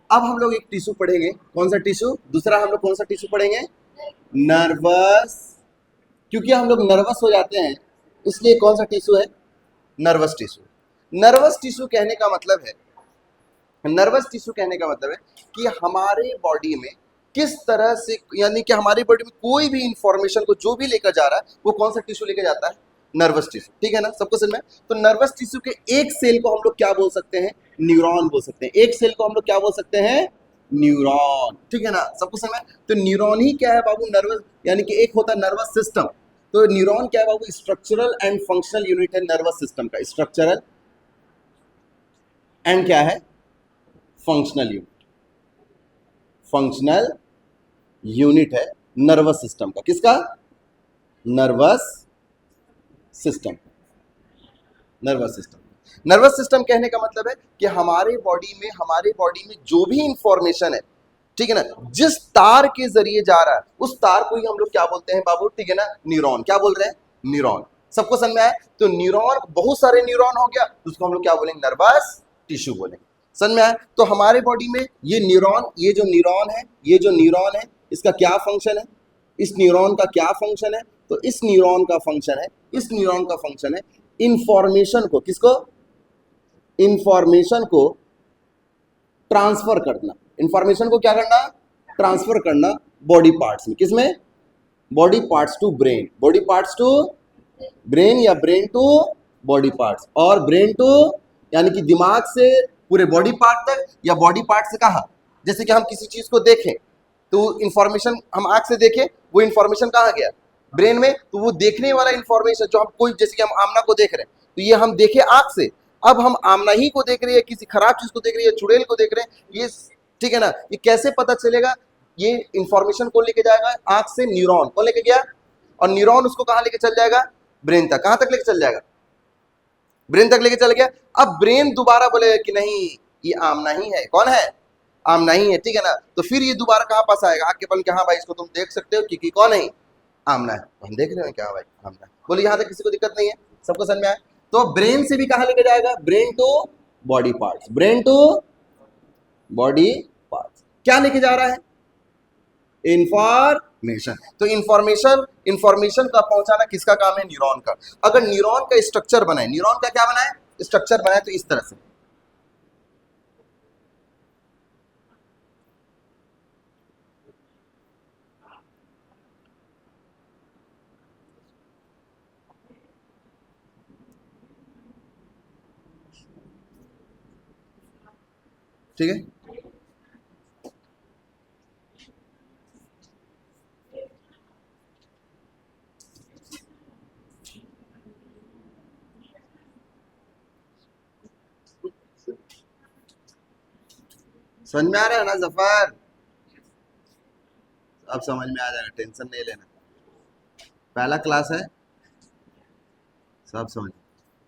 अब हम लोग एक टिश्यू पढ़ेंगे, कौन सा टिश्यू, दूसरा हम लोग कौन सा टिश्यू पढ़ेंगे, नर्वस। क्योंकि हम लोग नर्वस हो जाते हैं इसलिए कौन सा टिश्यू है, नर्वस टिश्यू। नर्वस टिश्यू कहने का मतलब है, नर्वस टिश्यू कहने का मतलब है कि हमारे बॉडी में किस तरह से, यानी कि हमारी बॉडी में कोई भी इंफॉर्मेशन को जो भी लेकर जा रहा है वो कौन सा टिश्यू लेकर जाता है, नर्वस टिश्यू। ठीक है ना, सबको समझ में। तो नर्वस टिश्यू के एक सेल को हम लोग क्या बोल सकते हैं, न्यूरॉन बोल सकते हैं। एक सेल को हम लोग क्या बोल सकते हैं, न्यूरॉन। ठीक है ना, सबको समझ में। तो न्यूरॉन ही क्या है बाबू, नर्वस, यानी कि एक होता है नर्वस सिस्टम। तो न्यूरॉन क्या है बाबू, स्ट्रक्चरल एंड फंक्शनल यूनिट है नर्वस सिस्टम का, स्ट्रक्चरल एंड क्या है, फंक्शनल यूनिट। फंक्शनल यूनिट है नर्वस सिस्टम का, किसका, nervous system. Nervous system, nervous system कहने का मतलब है कि हमारे बॉडी में जो भी इंफॉर्मेशन है, ठीक है ना, जिस तार के जरिए जा रहा है उस तार को ही हम लोग क्या बोलते हैं बाबू, ठीक है ना, न्यूरॉन। क्या बोल रहे हैं, न्यूरॉन। सबको समझ में आया। तो न्यूरॉन, बहुत सारे न्यूरॉन हो गया, उसको हम लोग क्या बोलेंगे, नर्वस टिश्यू बोलेंगे। समझ में आया। तो हमारे बॉडी में ये न्यूरॉन, ये जो न्यूरॉन है, इसका क्या फंक्शन है, इस न्यूरॉन का क्या फंक्शन है, तो इस न्यूरॉन का फंक्शन है इंफॉर्मेशन को, किसको, इंफॉर्मेशन को ट्रांसफर करना। इंफॉर्मेशन को क्या करना, ट्रांसफर करना बॉडी पार्ट्स में, किसमें, body parts to brain, body parts to brain, या ब्रेन टू बॉडी पार्ट्स, और ब्रेन टू यानी कि दिमाग से पूरे बॉडी पार्ट तक, या बॉडी पार्ट से कहा, जैसे कि हम किसी चीज को देखें तो इंफॉर्मेशन हम आंख से देखें, वो इंफॉर्मेशन कहाँ गया, ब्रेन में। तो वो देखने वाला इंफॉर्मेशन जो हम कोई, जैसे कि हम आमना को देख रहे हैं तो ये हम देखे आंख से, अब हम आमना ही को देख रहे हैं, किसी खराब चीज को देख रहे हैं, चुड़ैल को देख रहे हैं, ये ठीक है ना, ये कैसे पता चलेगा, ये इंफॉर्मेशन को लेके जाएगा आंख से, न्यूरॉन को लेके गया, और न्यूरॉन उसको कहाँ लेके चल जाएगा, ब्रेन तक। कहाँ तक लेके चल जाएगा, ब्रेन तक लेके चल गया। अब ब्रेन दोबारा बोलेगा कि नहीं ये आमना ही है, कौन है, आमना ही है, ठीक है ना। तो फिर ये दोबारा कहाँ पास आएगा, आके बन के, हाँ भाई इसको तुम देख सकते हो कि कौन है, आमना है। हम देख रहे हैं क्या भाई, आमना है। बोले यहाँ तक किसी को दिक्कत नहीं है, सबको समझ में आया। तो ब्रेन से भी कहाँ लेके जाएगा, brain to body parts, brain to body parts. क्या लेके जा रहा है, इंफॉर्मेशन। तो इंफॉर्मेशन का पहुंचाना किसका काम है, न्यूरॉन का। अगर न्यूरॉन का स्ट्रक्चर बनाए, न्यूरॉन का क्या बनाए, स्ट्रक्चर बनाए, तो इस तरह से, ठीक है। समझ में आ रहा है ना जफर, अब समझ में आ जाएगा, टेंशन नहीं लेना, पहला क्लास है, सब समझ,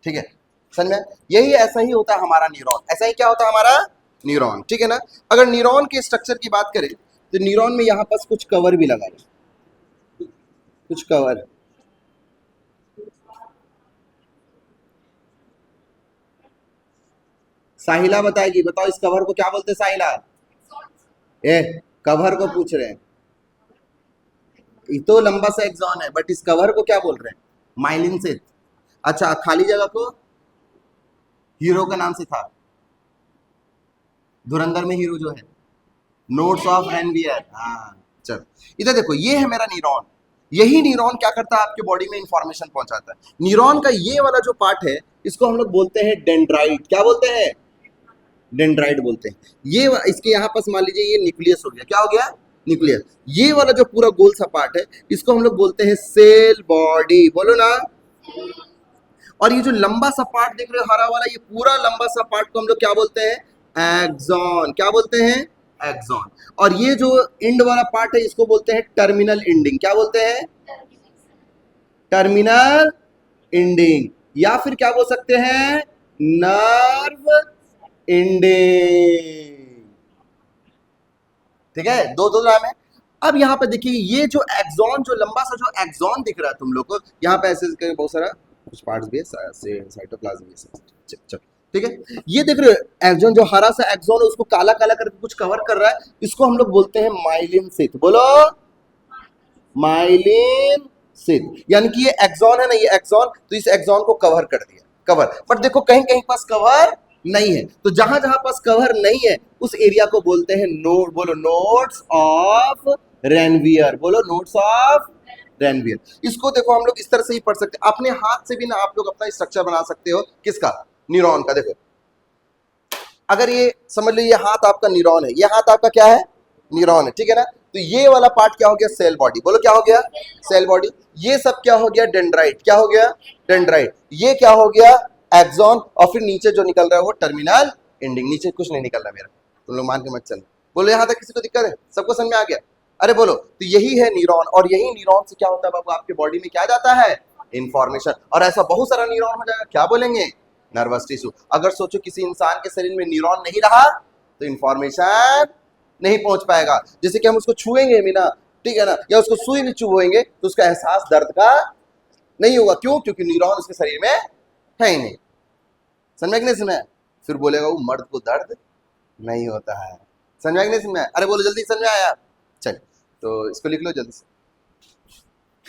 ठीक है। समझ में, यही ऐसा ही होता है हमारा न्यूरॉन, ऐसा ही क्या होता है हमारा न्यूरॉन, ठीक है ना। अगर न्यूरॉन के स्ट्रक्चर की बात करें तो न्यूरॉन में यहाँ पास कुछ कवर भी लगा है, कुछ कवर। साहिला बताएगी, बताओ इस कवर को क्या बोलते हैं साहिला, ए कवर को पूछ रहे हैं, ये तो लंबा सा एक्सॉन है, बट इस कवर को क्या बोल रहे हैं, माइलिन से। अच्छा, खाली जगह को हीरो का नाम से था, धुरंधर में हीरो जो है, नोट्स ऑफ एनवीआर। हाँ चल, इधर देखो, ये है मेरा न्यूरॉन। यही न्यूरॉन क्या करता है, आपके बॉडी में इंफॉर्मेशन पहुंचाता है। न्यूरॉन का ये वाला जो पार्ट है इसको हम लोग बोलते हैं डेंड्राइट। क्या बोलते हैं, डेंड्राइट बोलते हैं। ये इसके यहाँ पास मान लीजिए ये न्यूक्लियस हो गया, क्या हो गया, न्यूक्लियस। ये वाला जो पूरा गोल सा पार्ट है इसको हम लोग बोलते हैं सेल बॉडी, बोलो ना। और ये जो लंबा सा पार्ट देख रहे हो हरा वाला, ये पूरा लंबा सा पार्ट को हम लोग क्या बोलते हैं, एक्सॉन। क्या बोलते हैं, एक्सॉन। और ये जो एंड वाला पार्ट है इसको बोलते हैं टर्मिनल एंडिंग। क्या बोलते हैं, टर्मिनल एंडिंग, या फिर क्या बोल सकते हैं, नर्व एंडिंग। ठीक है, दो दो नाम है। अब यहाँ पे देखिए, ये जो एक्सॉन, जो लंबा सा जो एक्सॉन दिख रहा है तुम लोग को, यहाँ पे ऐसे बहुत सारा कुछ पार्ट्स भी है, साइटोप्लाज्म भी है। चल ठीक है, ये देख रहे हो एक्सोन, जो हरा सा एक्सोन है उसको काला काला करके कुछ कवर कर रहा है, इसको हम लोग बोलते हैं माइलिन शीथ। बोलो, माइलिन शीथ। यानी कि ये एक्सोन है ना, ये एक्सोन, तो इस एक्सोन को कवर कर दिया, कवर। बट देखो कहीं कहीं पास कवर नहीं है, तो जहां जहां पास कवर नहीं है उस एरिया को बोलते हैं नोड। बोलो, नोड्स ऑफ रेनवियर। बोलो, नोड्स ऑफ रेनवियर। इसको देखो हम लोग इस तरह से ही पढ़ सकते हैं, अपने हाथ से भी ना आप लोग अपना स्ट्रक्चर बना सकते हो। किसका? न्यूरॉन का। देखो, अगर ये समझ लो ये हाथ आपका न्यूरॉन है, ये हाथ आपका क्या है? न्यूरॉन है, ठीक है ना। तो ये वाला पार्ट क्या हो गया? Cell body. बोलो क्या हो गया? Cell body. ये सब क्या हो गया? डेंड्राइट। क्या हो गया? डेंड्राइट। ये क्या हो गया? एक्सॉन। और फिर नीचे जो निकल रहा है वो टर्मिनल एंडिंग। नीचे कुछ नहीं निकल रहा मेरा, तुम लोग मान के मत चलो। बोलो यहां तक किसी को दिक्कत है? सबको समझ में आ गया? अरे बोलो, तो यही है न्यूरॉन, और यही न्यूरॉन से क्या होता है बाबू? आपके बॉडी में क्या जाता है? इंफॉर्मेशन। और ऐसा बहुत सारा न्यूरॉन हो जाएगा, क्या बोलेंगे? Nervous tissue. अगर सोचो किसी इंसान के शरीर में न्यूरॉन नहीं रहा तो इंफॉर्मेशन नहीं पहुंच पाएगा। जैसे कि हम उसको छुएंगे भी ना, ठीक है ना, या उसको सुई भी चुभोएंगे तो उसका एहसास दर्द का नहीं होगा। क्यों? क्योंकि न्यूरॉन उसके शरीर में है ही नहीं। समझ में कि नहीं समझ में? फिर बोलेगा वो मर्द को दर्द नहीं होता है। समझ में कि नहीं समझ में? अरे बोलो जल्दी, समझ में आया? चल, तो इसको लिख लो जल्दी से।